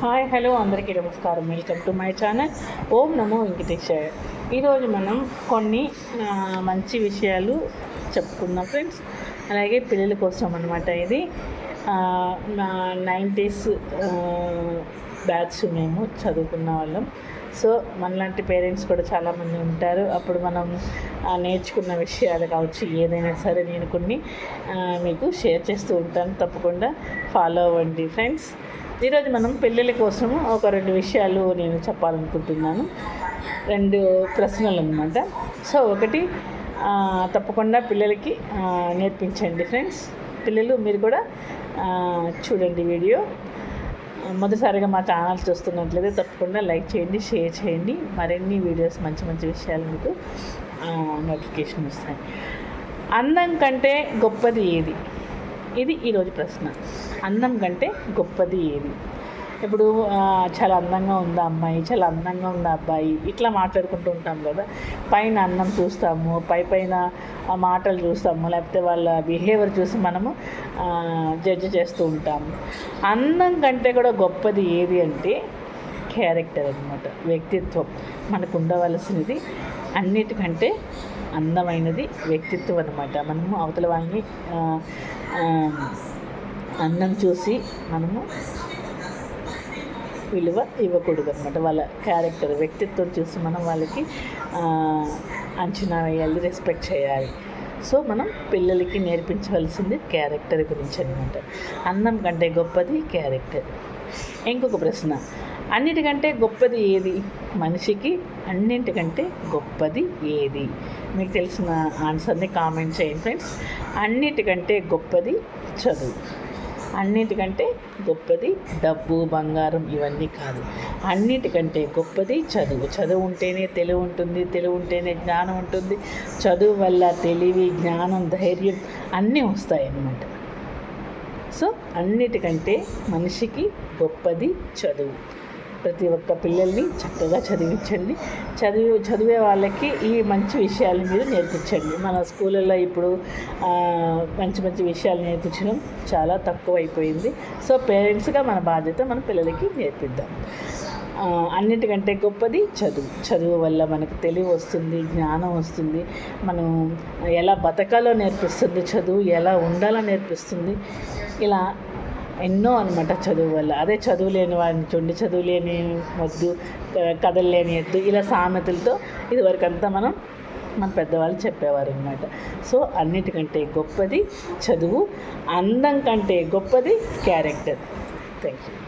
Hi hello అందరికీ నమస్కారం. Welcome to my channel ఓం నమో వెంకటేశాయ. ఈరోజు మనం కొన్ని మంచి విషయాలు చెప్పుకుందాం ఫ్రెండ్స్. అలాగే పిల్లల కోసం అనమాట. ఇది 90s బ్యాచ్ మేము చదువుకున్న వాళ్ళం. సో మనలాంటి పేరెంట్స్ కూడా చాలామంది ఉంటారు. అప్పుడు మనం నేర్చుకున్న విషయాలు కావచ్చు, ఏదైనా సరే నేను కొన్ని మీకు షేర్ చేస్తూ ఉంటాను. తప్పకుండా ఫాలో అవ్వండి ఫ్రెండ్స్. ఈరోజు మనం పిల్లల కోసము ఒక 2 విషయాలు నేను చెప్పాలనుకుంటున్నాను. 2 ప్రశ్నలు అన్నమాట. సో ఒకటి తప్పకుండా పిల్లలకి నేర్పించండి ఫ్రెండ్స్. పిల్లలు మీరు కూడా చూడండి వీడియో. మొదటిసారిగా మా ఛానల్ చూస్తున్నట్లయితే తప్పకుండా లైక్ చేయండి, షేర్ చేయండి. మరిన్ని వీడియోస్ మంచి మంచి విషయాలు మీకు నోటిఫికేషన్ వస్తాయి. అందం కంటే గొప్పది ఏది? ఇది ఈరోజు ప్రశ్న. అందం కంటే గొప్పది ఏది? ఇప్పుడు చాలా అందంగా ఉందా అమ్మాయి, చాలా అందంగా ఉందా అబ్బాయి, ఇట్లా మాట్లాడుకుంటూ ఉంటాం కదా. పైన అందం చూస్తాము, పైన మాటలు చూస్తాము, లేకపోతే వాళ్ళ బిహేవియర్ చూసి మనము జడ్జి చేస్తూ ఉంటాము. అందం కంటే కూడా గొప్పది ఏది అంటే క్యారెక్టర్ అన్నమాట, వ్యక్తిత్వం. మనకు ఉండవలసినది అన్నిటికంటే అందమైనది వ్యక్తిత్వం అన్నమాట. మనము అవతల వాళ్ళని అందం చూసి మనము విలువ ఇవ్వకూడదు అనమాట. వాళ్ళ క్యారెక్టర్, వ్యక్తిత్వం చూసి మనం వాళ్ళకి అంచనా వేయాలి, రెస్పెక్ట్ చేయాలి. సో మనం పిల్లలకి నేర్పించవలసింది క్యారెక్టర్ గురించి అనమాట. అందం కంటే గొప్పది క్యారెక్టర్. ఇంకొక ప్రశ్న, అన్నిటికంటే గొప్పది ఏది? మనిషికి అన్నింటికంటే గొప్పది ఏది? మీకు తెలిసిన ఆన్సర్ని కామెంట్ చేయండి ఫ్రెండ్స్. అన్నిటికంటే గొప్పది చదువు. అన్నిటికంటే గొప్పది డబ్బు, బంగారం ఇవన్నీ కాదు. అన్నిటికంటే గొప్పది చదువు. చదువు ఉంటేనే తెలివి ఉంటుంది, తెలివి ఉంటేనే జ్ఞానం ఉంటుంది. చదువు వల్ల తెలివి, జ్ఞానం, ధైర్యం అన్నీ వస్తాయి అన్నమాట. సో అన్నిటికంటే మనిషికి గొప్పది చదువు. ప్రతి ఒక్క పిల్లల్ని చక్కగా చదివించండి. చదివే వాళ్ళకి ఈ మంచి విషయాలు మీరు నేర్పించండి. మన స్కూళ్ళల్లో ఇప్పుడు మంచి మంచి విషయాలు నేర్పించడం చాలా తక్కువ అయిపోయింది. సో పేరెంట్స్గా మన బాధ్యత మన పిల్లలకి నేర్పిద్దాం. అన్నిటికంటే గొప్పది చదువు. చదువు వల్ల మనకు తెలివి వస్తుంది, జ్ఞానం వస్తుంది. మనం ఎలా బతకాలో నేర్పిస్తుంది చదువు, ఎలా ఉండాలో నేర్పిస్తుంది. ఇలా ఎన్నో అనమాట చదువు వల్ల. అదే చదువు లేని వాడిని చూడండి, చదువు లేని వద్దు, కథలు లేని ఎద్దు, ఇలా సామెతలతో ఇదివరకంతా మన పెద్దవాళ్ళు చెప్పేవారు అనమాట. సో అన్నిటికంటే గొప్పది చదువు, అందం కంటే గొప్పది క్యారెక్టర్. Thank you.